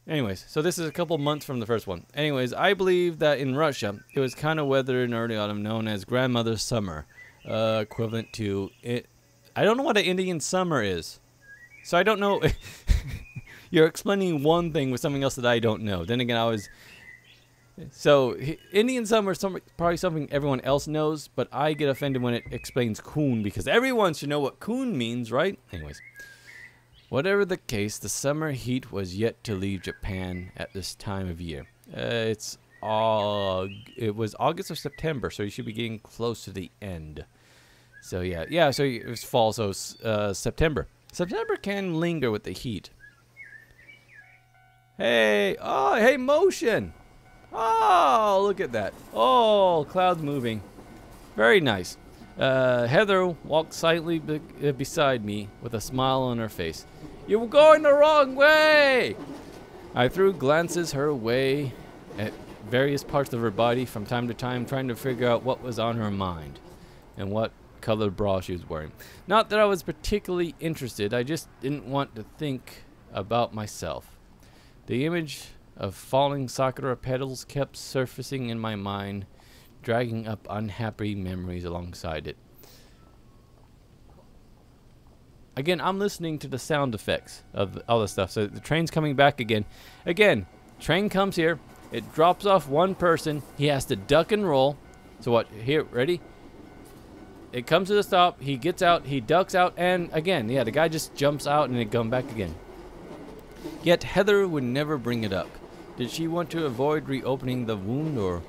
Anyways, so this is a couple months from the first one. Anyways, I believe that in Russia, it was kind of weather in early autumn known as grandmother's summer, equivalent to it. I don't know what an Indian summer is, so I don't know. You're explaining one thing with something else that I don't know. Then again, so Indian summer is probably something everyone else knows, but I get offended when it explains coon because everyone should know what coon means, right? Anyways. Whatever the case, the summer heat was yet to leave Japan at this time of year. It was August or September, so you should be getting close to the end. So yeah, so it was fall, so September. September can linger with the heat. Hey, hey, motion! Oh, look at that. Oh, clouds moving. Very nice. Heather walked silently beside me with a smile on her face. "You were going the wrong way!" I threw glances her way at various parts of her body from time to time, trying to figure out what was on her mind and what colored bra she was wearing. Not that I was particularly interested, I just didn't want to think about myself. The image of falling sakura petals kept surfacing in my mind, dragging up unhappy memories alongside it. Again, I'm listening to the sound effects of all this stuff. So the train's coming back again. Again, train comes here. It drops off one person. He has to duck and roll. So what? Here, ready? It comes to the stop. He gets out. He ducks out. And again, yeah, the guy just jumps out and it comes back again. Yet Heather would never bring it up. Did she want to avoid reopening the wound, or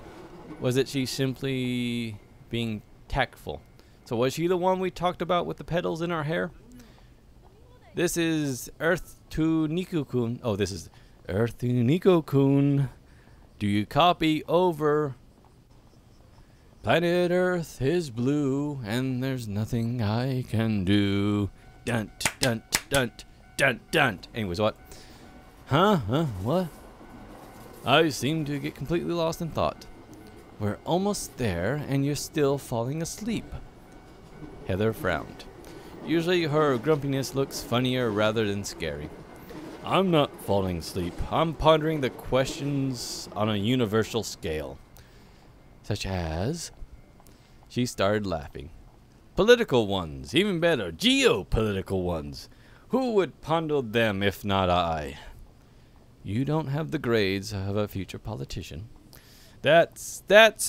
was it she simply being tactful? So was she the one we talked about with the petals in our hair? This is Earth to Nico-kun. Oh, this is Earth to Nico-kun. Do you copy? Over. Planet Earth is blue, and there's nothing I can do. Dun dun dun dun dun. Anyways, what? Huh? What? I seem to get completely lost in thought. We're almost there, and you're still falling asleep. Heather frowned. Usually her grumpiness looks funnier rather than scary. I'm not falling asleep. I'm pondering the questions on a universal scale. Such as... She started laughing. Political ones, even better, geopolitical ones. Who would ponder them if not I? You don't have the grades of a future politician. That's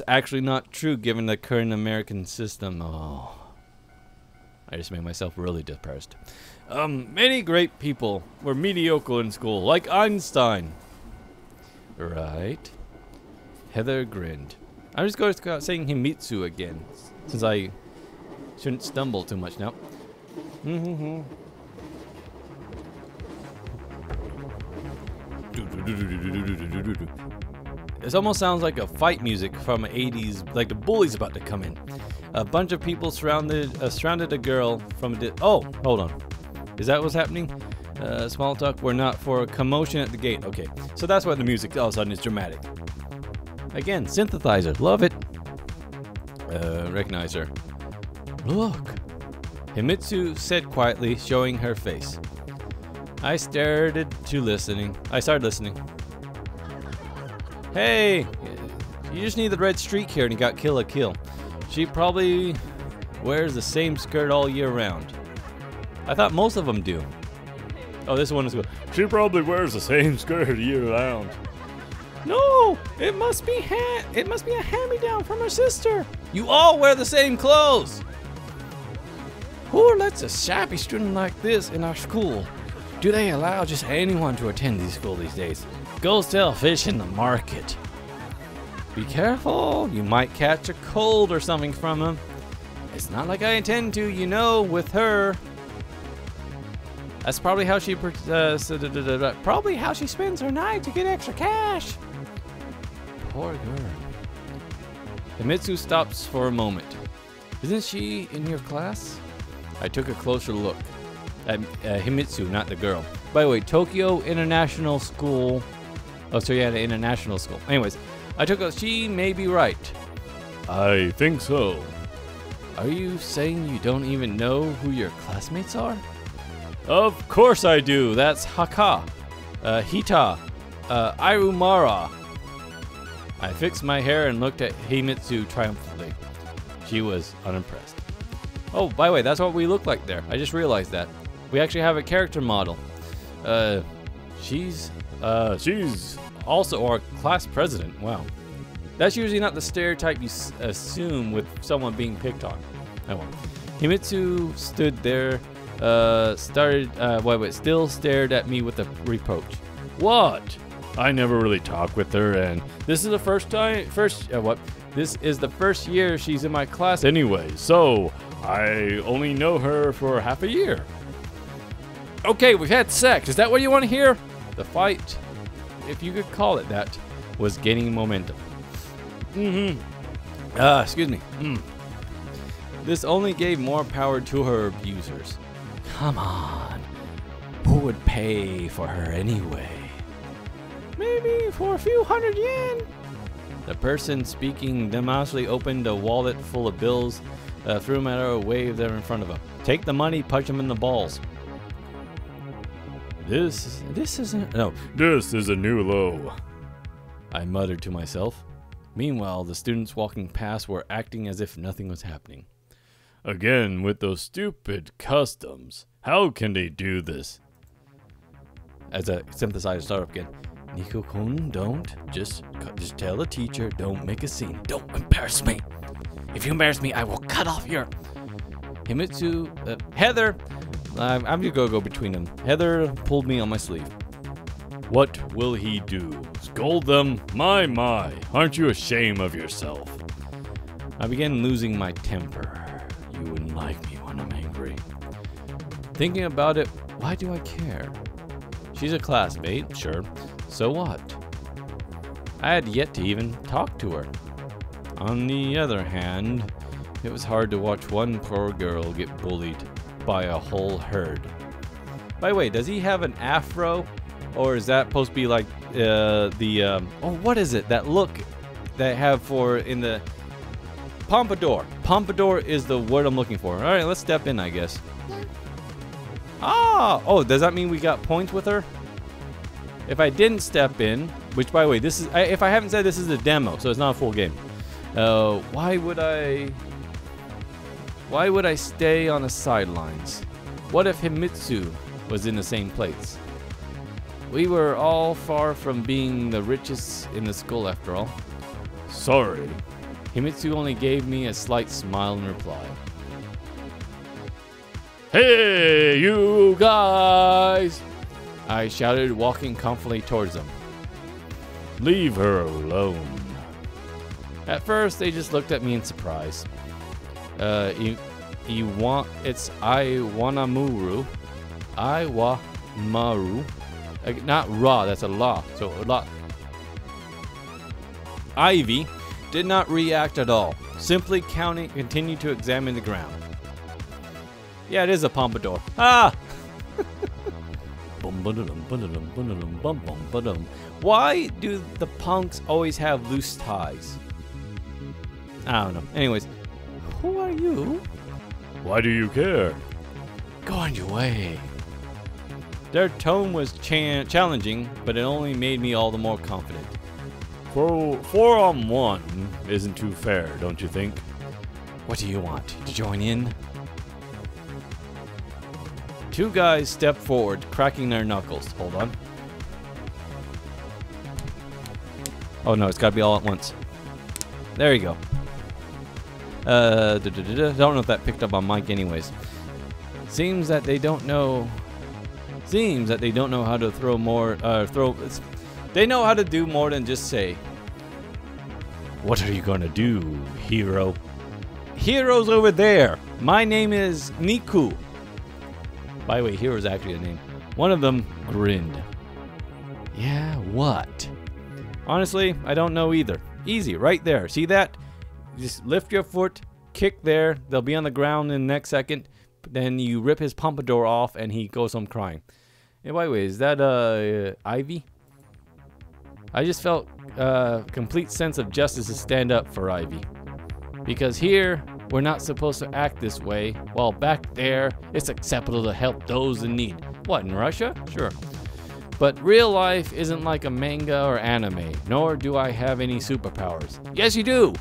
actually not true given the current American system. Oh, I just made myself really depressed. Many great people were mediocre in school, like Einstein. Right. Heather grinned. I'm just going to start saying Himitsu again, since I shouldn't stumble too much now. This almost sounds like a fight music from the 80s, like the bully's about to come in. A bunch of people surrounded a girl from a oh, hold on. Is that what's happening? Small talk, we're not for a commotion at the gate. Okay, so that's why the music all of a sudden is dramatic. Again, synthesizer, love it. Recognize her. Look. Himitsu said quietly, showing her face. I started listening. Hey, you just need the red streak here and you got kill a kill. She probably wears the same skirt all year round. I thought most of them do. Oh, this one is good. She probably wears the same skirt year round. No, it must be a hand-me-down from her sister. You all wear the same clothes. Who lets a shabby student like this in our school? Do they allow just anyone to attend these schools these days? Go sell fish in the market. Be careful, you might catch a cold or something from them. It's not like I intend to, you know, with her. That's probably how she probably how she spends her night to get extra cash. Poor girl. Himitsu stops for a moment. Isn't she in your class? I took a closer look at Himitsu, not the girl. By the way, Tokyo International School. Oh, so yeah, the international school. Anyways, she may be right. I think so. Are you saying you don't even know who your classmates are? Of course I do. That's Haka, Hita, Irumara. I fixed my hair and looked at Heimitsu triumphantly. She was unimpressed. Oh, by the way, that's what we look like there. I just realized that. We actually have a character model. She's also our class president. Wow. That's usually not the stereotype you assume with someone being picked on. Oh well. Heimitsu stood there, still stared at me with a reproach. What? I never really talk with her, and this is the This is the first year she's in my class anyway, so I only know her for half a year. Okay, we've had sex. Is that what you want to hear? The fight, if you could call it that, was gaining momentum. Excuse me. This only gave more power to her abusers. Come on. Who would pay for her anyway? Maybe for a few hundred yen. The person speaking demonstrably opened a wallet full of bills, threw them at her, waved them in front of him. Take the money, punch him in the balls. This is a new low, I muttered to myself. Meanwhile, the students walking past were acting as if nothing was happening. Again, with those stupid customs. How can they do this? As a synthesizer started up again. Nico-kun, don't. Just tell the teacher, don't make a scene. Don't embarrass me. If you embarrass me, I will cut off your... Heimitsu, Heather, I'm gonna go between them. Heather pulled me on my sleeve. What will he do? Scold them? My, aren't you ashamed of yourself? I began losing my temper. You wouldn't like me when I'm angry. Thinking about it, why do I care? She's a classmate, sure. So what? I had yet to even talk to her. On the other hand, it was hard to watch one poor girl get bullied by a whole herd. By the way, does he have an afro? Or is that supposed to be like what is it? That look that I have for in the pompadour. Pompadour is the word I'm looking for. All right, let's step in, I guess. Oh, does that mean we got points with her? If I didn't step in, which by the way, this is, if I haven't said, this is a demo, so it's not a full game. Why would I stay on the sidelines? What if Heimitsu was in the same place? We were all far from being the richest in the school after all. Sorry. Heimitsu only gave me a slight smile in reply. Hey, you guys! I shouted, walking confidently towards them. Leave her alone. At first, they just looked at me in surprise. It's Iwanamaru. Iwamaru. Not Ra, that's a La. So, La. Ivy did not react at all. Simply continued to examine the ground. Yeah, it is a pompadour. Ah! Why do the punks always have loose ties? I don't know. Anyways, who are you? Why do you care? Go on your way. Their tone was challenging, but it only made me all the more confident. 4-on-1 isn't too fair, don't you think? What do you want? To join in? Two guys stepped forward, cracking their knuckles. Hold on. Oh no, it's gotta be all at once. There you go. Don't know if that picked up on mic anyways. Seems that they don't know how to throw more, they know how to do more than just say. What are you gonna do, hero? Hero's over there. My name is Niku. By the way, hero's actually a name. One of them grinned. Yeah, what? Honestly, I don't know either. Easy, right there. See that? Just lift your foot, kick there. They'll be on the ground in the next second. Then you rip his pompadour off and he goes home crying. And by the way, is that Ivy? I just felt a complete sense of justice to stand up for Ivy. Because here, we're not supposed to act this way, while back there, it's acceptable to help those in need. What, in Russia? Sure. But real life isn't like a manga or anime, nor do I have any superpowers. Yes, you do!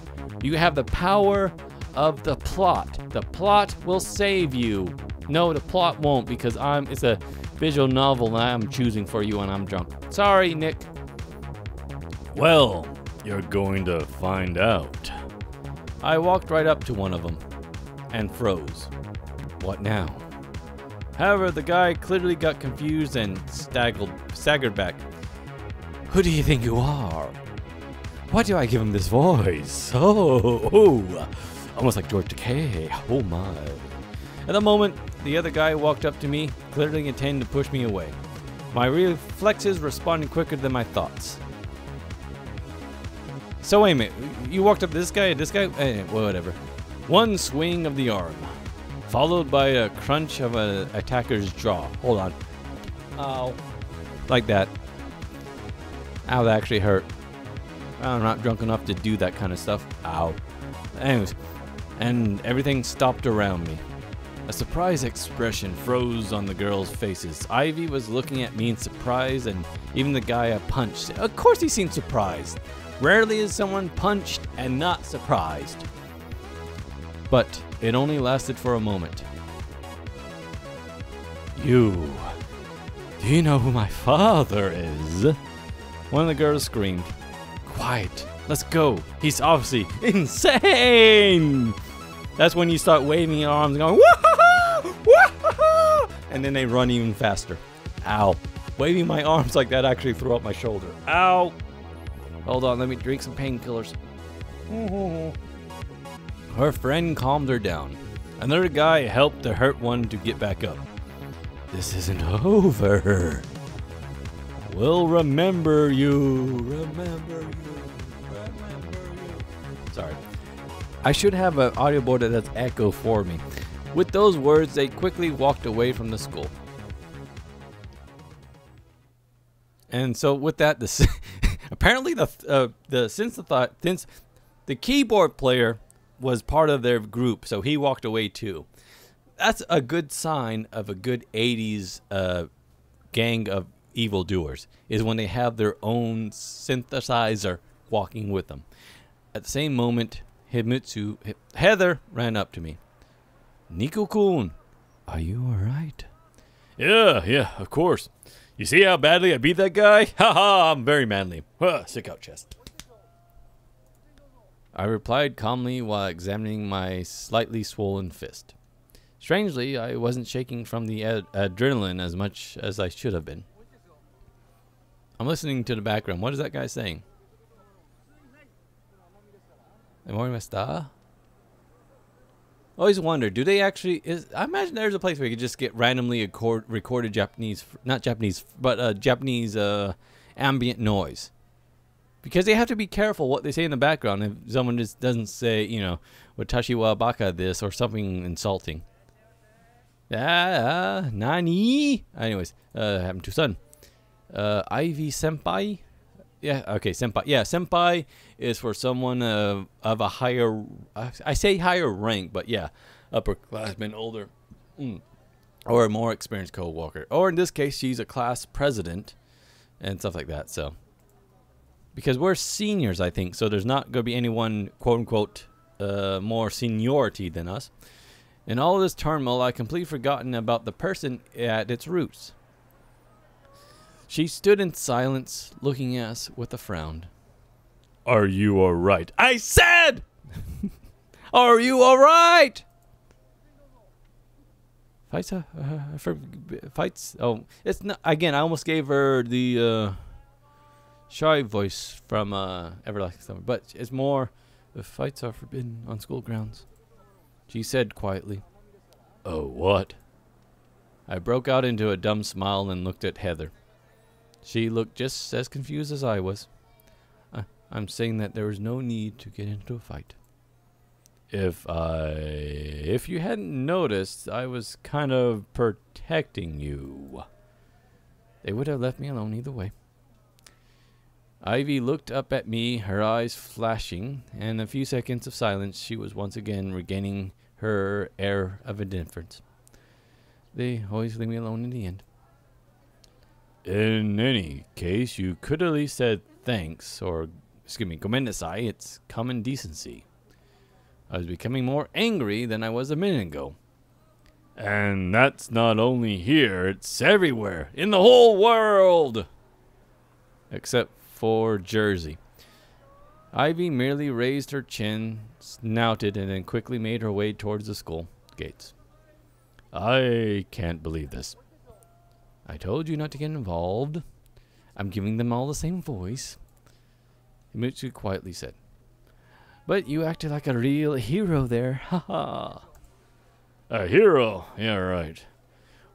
You have the power of the plot. The plot will save you. No, the plot won't, because it's a visual novel that I'm choosing for you when I'm drunk. Sorry, Nick. Well, you're going to find out. I walked right up to one of them and froze. What now? However, the guy clearly got confused and staggered back. Who do you think you are? Why do I give him this voice? Oh, almost like George Takei. Oh my. At the moment, the other guy walked up to me, clearly intending to push me away. My reflexes responded quicker than my thoughts. So wait a minute, you walked up to this guy and this guy? Whatever. One swing of the arm, followed by a crunch of an attacker's jaw. Hold on. Ow. Like that. Ow, that actually hurt. I'm not drunk enough to do that kind of stuff. Ow. Anyways, and everything stopped around me. A surprised expression froze on the girls' faces. Ivy was looking at me in surprise, and even the guy I punched. Of course he seemed surprised. Rarely is someone punched and not surprised. But it only lasted for a moment. Do you know who my father is? One of the girls screamed. Quiet, let's go. He's obviously insane. That's when you start waving your arms and going, wah-ha-ha! Wah-ha-ha! And then they run even faster. Ow. Waving my arms like that actually threw up my shoulder. Ow. Hold on, let me drink some painkillers. Her friend calmed her down. Another guy helped the hurt one to get back up. This isn't over. We'll remember you. Remember you. Sorry. I should have an audio board that does echo for me. With those words, they quickly walked away from the school. And so with that, apparently since the keyboard player was part of their group, so he walked away too. That's a good sign of a good 80s gang of evildoers, is when they have their own synthesizer walking with them. At the same moment, Heather ran up to me. Nico-kun, are you alright? Yeah, of course. You see how badly I beat that guy? Haha, I'm very manly. Stick out chest. I replied calmly while examining my slightly swollen fist. Strangely, I wasn't shaking from the adrenaline as much as I should have been. I'm listening to the background. What is that guy saying? Always wonder, do they actually... I imagine there's a place where you could just get randomly recorded Japanese... Not Japanese, but Japanese ambient noise. Because they have to be careful what they say in the background if someone just doesn't say, watashi wa baka this or something insulting. Nani? Anyways, happened to son. Ivy senpai? Yeah, okay, senpai. Yeah, senpai is for someone of a higher, I say higher rank, but yeah, upperclassman, older, or a more experienced co-worker. Or in this case, she's a class president and stuff like that, so. Because we're seniors, I think, so there's not going to be anyone, quote-unquote, more seniority than us. In all this turmoil, I completely forgotten about the person at its roots. She stood in silence, looking at us with a frown. Are you alright? I said! Are you alright? Fights? Oh, it's not. Again, I almost gave her the shy voice from Everlasting Summer, but it's more, the fights are forbidden on school grounds. She said quietly. Oh, what? I broke out into a dumb smile and looked at Heather. She looked just as confused as I was. I'm saying that there was no need to get into a fight. If you hadn't noticed, I was kind of protecting you. They would have left me alone either way. Ivy looked up at me, her eyes flashing, and in a few seconds of silence, she was once again regaining her air of indifference. They always leave me alone in the end. In any case, you could at least said thanks, or, excuse me, gomendasai, it's common decency. I was becoming more angry than I was a minute ago. And that's not only here, it's everywhere, in the whole world! Except for Jersey. Ivy merely raised her chin, snouted, and then quickly made her way towards the school gates. I can't believe this. I told you not to get involved. I'm giving them all the same voice. Mitsu quietly said. But you acted like a real hero there. Haha. A hero? Yeah, right.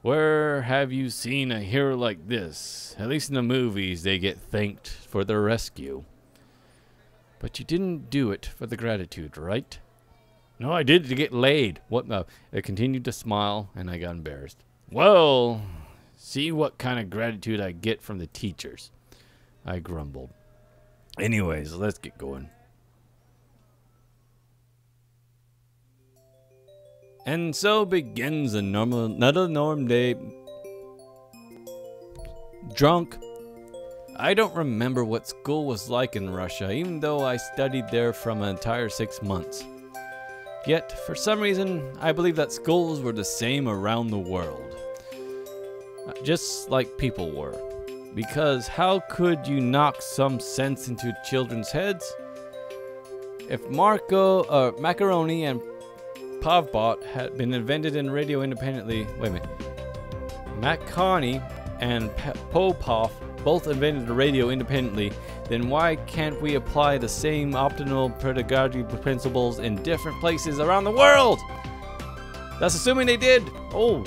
Where have you seen a hero like this? At least in the movies, they get thanked for their rescue. But you didn't do it for the gratitude, right? No, I did it to get laid. What? No. I continued to smile, and I got embarrassed. Well, see what kind of gratitude I get from the teachers. I grumbled. Anyways, let's get going. And so begins another norm day. Drunk. I don't remember what school was like in Russia, even though I studied there from an entire 6 months. Yet, for some reason, I believe that schools were the same around the world. Just like people were. Because how could you knock some sense into children's heads? If macaroni and Pavbot had been invented in radio independently, wait a minute. Macaroni and Popov both invented the radio independently, then why can't we apply the same optimal pedagogy principles in different places around the world? That's assuming they did. Oh,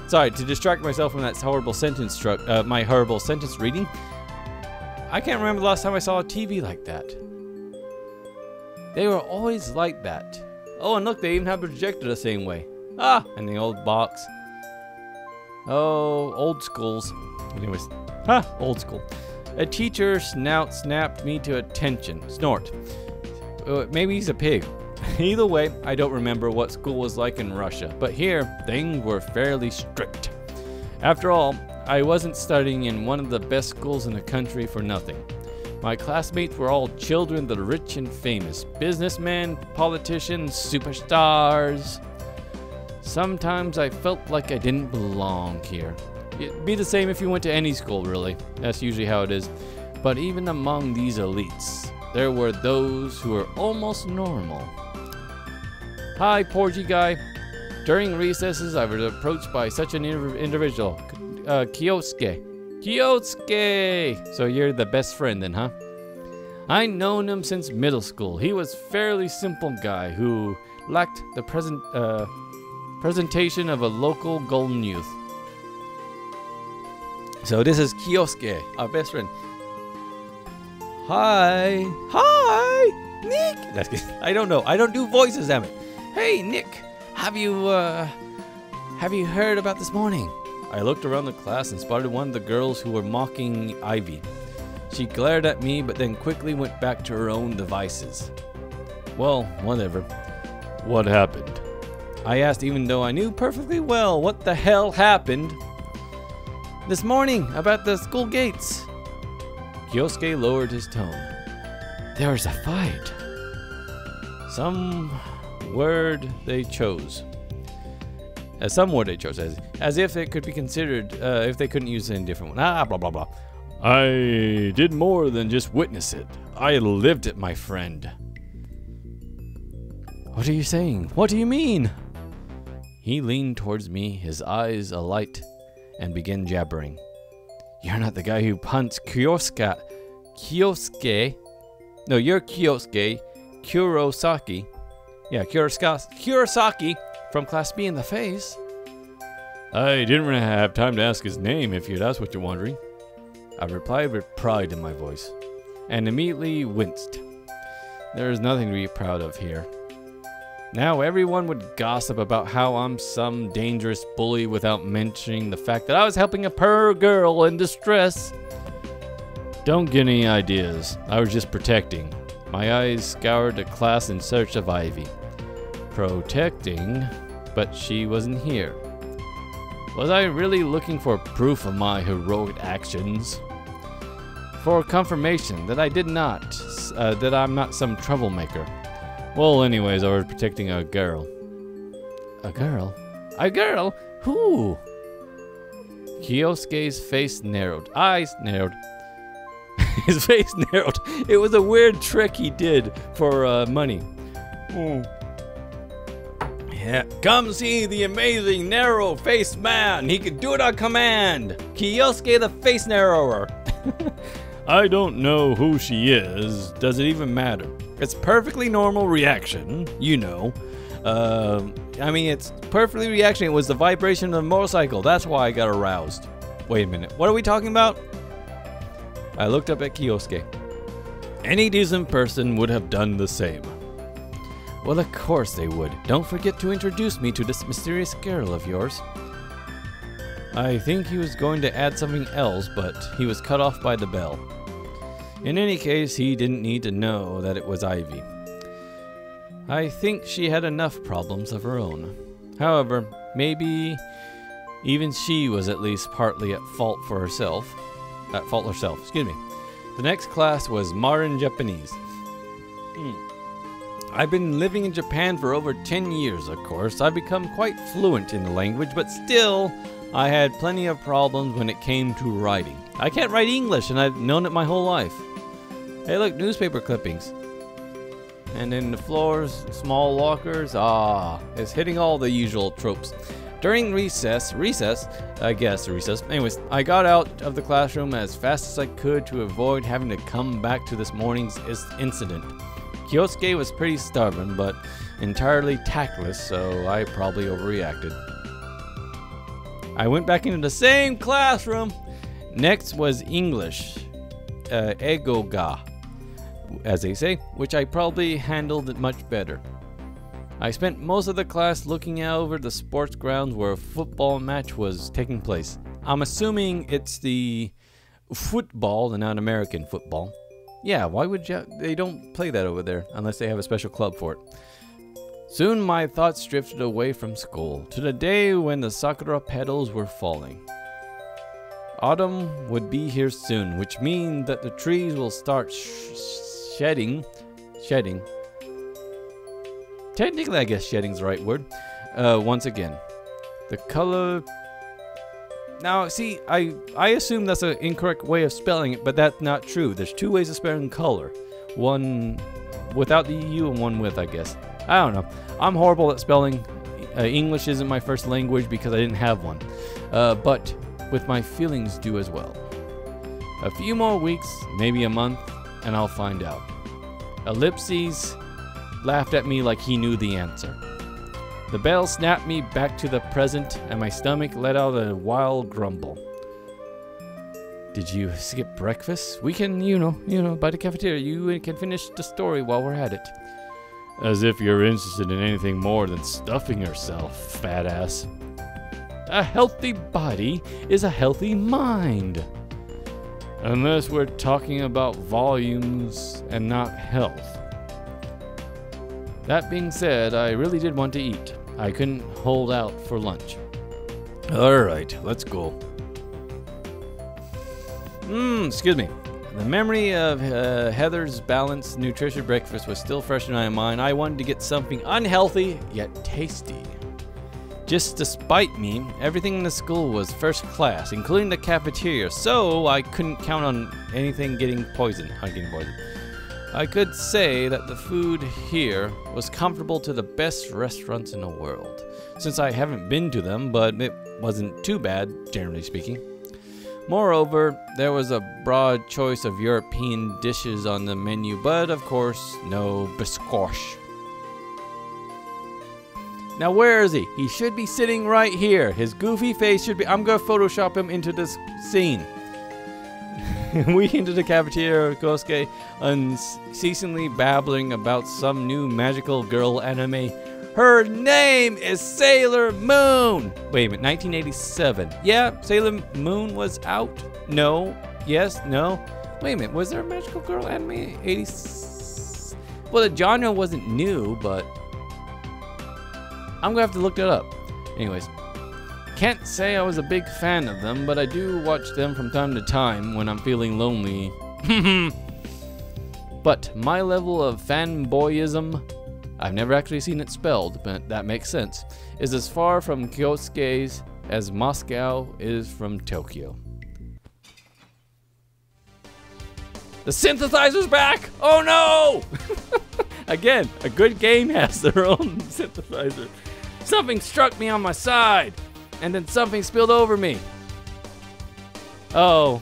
sorry, to distract myself from that horrible sentence my horrible sentence reading. I can't remember the last time I saw a TV like that. They were always like that. Oh, and look, they even have the projector the same way. Ah, and the old box. Oh, old schools. Anyways, old school. A teacher snapped me to attention. Snort. Maybe he's a pig. Either way, I don't remember what school was like in Russia, but here, things were fairly strict. After all, I wasn't studying in one of the best schools in the country for nothing. My classmates were all children of the rich and famous, businessmen, politicians, superstars. Sometimes I felt like I didn't belong here. It'd be the same if you went to any school, really. That's usually how it is. But even among these elites, there were those who were almost normal. Hi, porgy guy. During recesses, I was approached by such an individual, Kyosuke. Kyosuke! So you're the best friend then, huh? I'd known him since middle school. He was a fairly simple guy who lacked the presentation of a local golden youth. So this is Kyosuke, our best friend. Hi! Hi! Nick! That's good. I don't know. I don't do voices, damn it. Hey, Nick! Have you heard about this morning? I looked around the class and spotted one of the girls who were mocking Ivy. She glared at me, but then quickly went back to her own devices. Well, whatever. What happened? I asked, even though I knew perfectly well what the hell happened. This morning, about the school gates. Kyosuke lowered his tone. There was a fight. Some word they chose, as if it could be considered, if they couldn't use any different one. Blah, blah, blah. I did more than just witness it. I lived it, my friend. What are you saying? What do you mean? He leaned towards me, his eyes alight, and began jabbering. You're not the guy who punched Kyosuke. No, you're Kyosuke Kurosaki. Yeah, Kurosaki from Class B in the face. I didn't really have time to ask his name, if that's what you're wondering. I replied with pride in my voice, and immediately winced. There is nothing to be proud of here. Now everyone would gossip about how I'm some dangerous bully without mentioning the fact that I was helping a poor girl in distress. Don't get any ideas. I was just protecting. My eyes scoured the class in search of Ivy. Protecting, but she wasn't here. Was I really looking for proof of my heroic actions? For confirmation that I did not, that I'm not some troublemaker. Well, anyways, I was protecting a girl. A girl? A girl? Who? Kyosuke's face narrowed. Eyes narrowed. His face narrowed. It was a weird trick he did for money. Oh. Yeah. Come see the amazing narrow-faced man. He can do it on command. Kyosuke the face narrower. I don't know who she is. Does it even matter? It's perfectly normal reaction, you know. I mean, it's perfectly reaction. It was the vibration of the motorcycle. That's why I got aroused. Wait a minute. What are we talking about? I looked up at Kyosuke. Any decent person would have done the same. Well, of course they would. Don't forget to introduce me to this mysterious girl of yours. I think he was going to add something else, but he was cut off by the bell. In any case, he didn't need to know that it was Ivy. I think she had enough problems of her own. However, maybe even she was at least partly at fault herself. Excuse me. The next class was modern Japanese. I've been living in Japan for over 10 years, of course. I've become quite fluent in the language, but still, I had plenty of problems when it came to writing. I can't write English, and I've known it my whole life. Hey, look, newspaper clippings. And in the floors, small lockers. It's hitting all the usual tropes. During recess, anyways, I got out of the classroom as fast as I could to avoid having to come back to this morning's incident. Kyosuke was pretty stubborn, but entirely tactless, so I probably overreacted. I went back into the same classroom. Next was English, ego ga, as they say, which I probably handled much better. I spent most of the class looking out over the sports grounds where a football match was taking place. I'm assuming it's the football and not American football. Yeah, why would you? They don't play that over there unless they have a special club for it. Soon my thoughts drifted away from school to the day when the sakura petals were falling. Autumn would be here soon, which means that the trees will start shedding. Technically, I guess shedding's the right word. Once again, the color. Now, see, I assume that's an incorrect way of spelling it, but that's not true. There's two ways of spelling color. One without the U and one with, I guess. I don't know. I'm horrible at spelling. English isn't my first language because I didn't have one. But with my feelings do as well. A few more weeks, maybe a month, and I'll find out. Ellipses laughed at me like he knew the answer. The bell snapped me back to the present, and my stomach let out a wild grumble. Did you skip breakfast? We can, by the cafeteria. You can finish the story while we're at it. As if you're interested in anything more than stuffing yourself, fat ass. A healthy body is a healthy mind. Unless we're talking about volumes and not health. That being said, I really did want to eat. I couldn't hold out for lunch. Alright, let's go. Excuse me. The memory of Heather's balanced, nutritious breakfast was still fresh in my mind. I wanted to get something unhealthy, yet tasty. Just despite me, everything in the school was first class, including the cafeteria, so I couldn't count on anything getting poisoned. I could say that the food here was comparable to the best restaurants in the world, since I haven't been to them, but it wasn't too bad, generally speaking. Moreover, there was a broad choice of European dishes on the menu, but of course, no biscoche. Now where is he? He should be sitting right here. His goofy face should be... I'm going to Photoshop him into this scene. We into the cafeteria, Kosuke, unceasingly babbling about some new magical girl anime. Her name is Sailor Moon! Wait a minute, 1987. Yeah, Sailor Moon was out? No. Yes, no. Wait a minute, was there a magical girl anime? 80s? Well, the genre wasn't new, but... I'm gonna have to look that up. Anyways. Can't say I was a big fan of them, but I do watch them from time to time when I'm feeling lonely. But my level of fanboyism, I've never actually seen it spelled, but that makes sense, is as far from Kyosuke's as Moscow is from Tokyo. The synthesizer's back! Oh no! Again, a good game has their own synthesizer. Something struck me on my side, and then something spilled over me. Oh,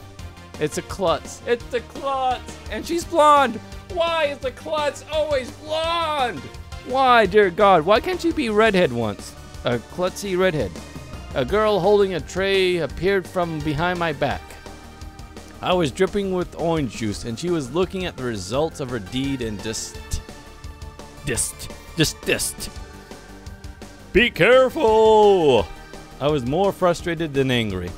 it's a klutz. It's the klutz! And she's blonde! Why is the klutz always blonde? Why, dear God, why can't she be redhead once? A klutzy redhead. A girl holding a tray appeared from behind my back. I was dripping with orange juice, and she was looking at the results of her deed and just dissed. Be careful! I was more frustrated than angry.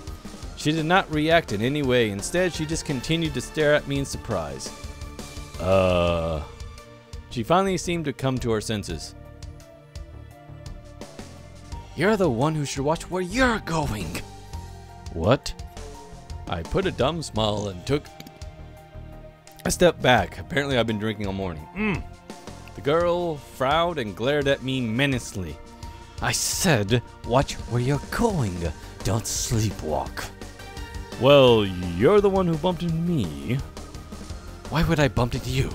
She did not react in any way. Instead, she just continued to stare at me in surprise. She finally seemed to come to her senses. You're the one who should watch where you're going. What? I put a dumb smile and took a step back. Apparently I've been drinking all morning. The girl frowned and glared at me menacingly. I said, watch where you're going. Don't sleepwalk. Well, you're the one who bumped into me. Why would I bump into you?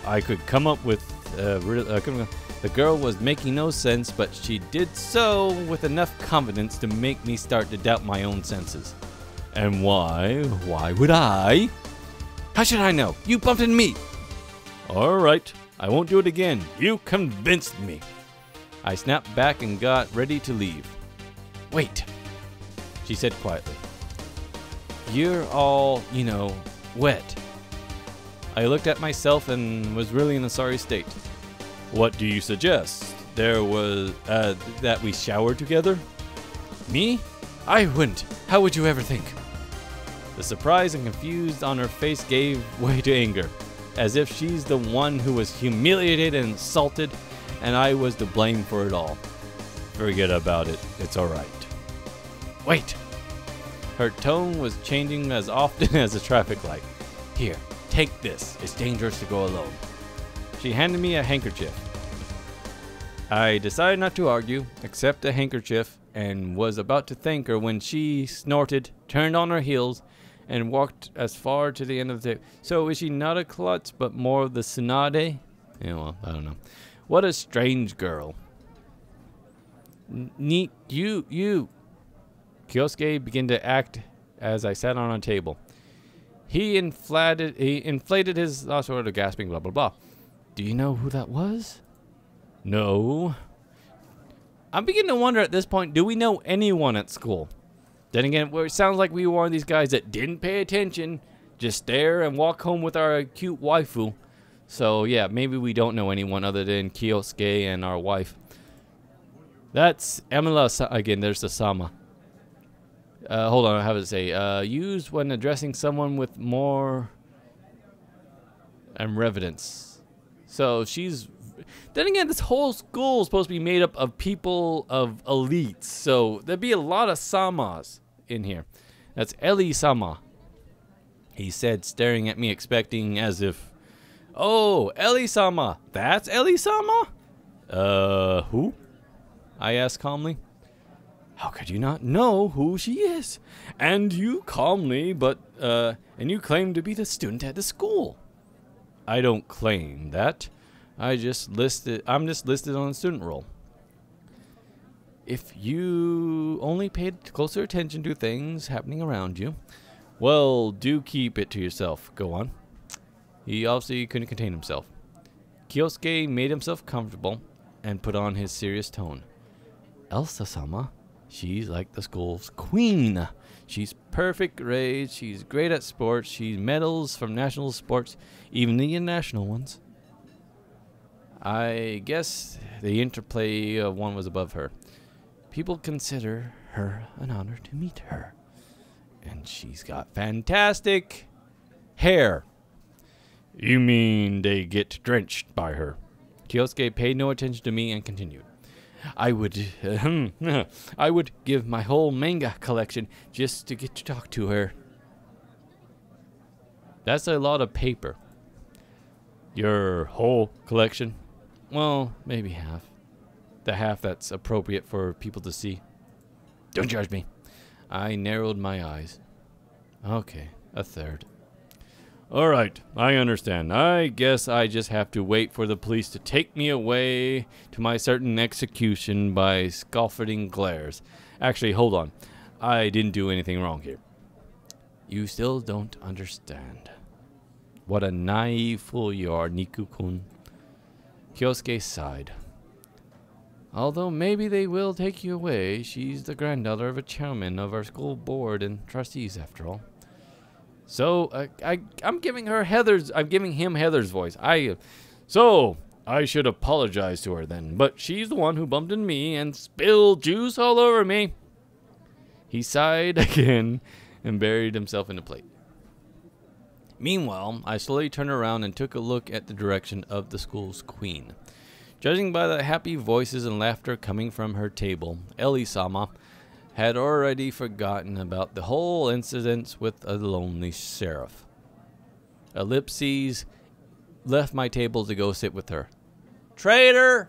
I could come up with... the girl was making no sense, but she did so with enough confidence to make me start to doubt my own senses. And why? Why would I? How should I know? You bumped into me. All right, I won't do it again. You convinced me. I snapped back and got ready to leave. Wait, she said quietly. You're all, wet. I looked at myself and was really in a sorry state. What do you suggest? There was, that we shower together? Me? I wouldn't. How would you ever think? The surprise and confused on her face gave way to anger, as if she's the one who was humiliated and insulted, and I was to blame for it all. Forget about it. It's all right. Wait. Her tone was changing as often as a traffic light. Here, take this. It's dangerous to go alone. She handed me a handkerchief. I decided not to argue, accept the handkerchief, and was about to thank her when she snorted, turned on her heels, and walked as far to the end of the table. So is she not a klutz, but more of the tsunade? Yeah, well, I don't know. What a strange girl. You. Kyosuke began to act as I sat on a table. He inflated his sort of gasping, blah, blah, blah. Do you know who that was? No. I'm beginning to wonder at this point, do we know anyone at school? Then again, it sounds like we were one of these guys that didn't pay attention, just stare and walk home with our cute waifu. So yeah, maybe we don't know anyone other than Kyosuke and our wife. That's Emila, again, there's the Sama. Hold on, I have to say, used when addressing someone with more reverence. So she's... Then again, this whole school is supposed to be made up of people of elites. So there'd be a lot of Samas in here. That's Eli-sama. He said, staring at me, expecting as if... Oh, Eli-sama. That's Eli-sama? Who? I asked calmly. How could you not know who she is? And you calmly, and you claim to be the student at the school. I don't claim that. I'm just listed on the student roll. If you only paid closer attention to things happening around you, well, do keep it to yourself. Go on. He obviously couldn't contain himself. Kyosuke made himself comfortable and put on his serious tone. Elsa-sama, she's like the school's queen. She's perfect grades. She's great at sports. She medals from national sports, even the international ones. I guess the interplay of one was above her. People consider her an honor to meet her. And she's got fantastic hair. You mean they get drenched by her? Kyosuke paid no attention to me and continued. I would, I would give my whole manga collection just to get to talk to her. That's a lot of paper. Your whole collection? Well, maybe half. The half that's appropriate for people to see. Don't judge me. I narrowed my eyes. Okay, a third. All right, I understand. I guess I just have to wait for the police to take me away to my certain execution by scaffolding glares. Actually, hold on. I didn't do anything wrong here. You still don't understand. What a naive fool you are, Niku-kun. Kyosuke sighed. Although maybe they will take you away, she's the granddaughter of a chairman of our school board and trustees, after all. So I'm giving him Heather's voice. So I should apologize to her then, but she's the one who bumped into me and spilled juice all over me. He sighed again and buried himself in a plate. Meanwhile, I slowly turned around and took a look at the direction of the school's queen. Judging by the happy voices and laughter coming from her table, Ellie-sama had already forgotten about the whole incident with a lonely seraph. Ellipses left my table to go sit with her. Traitor!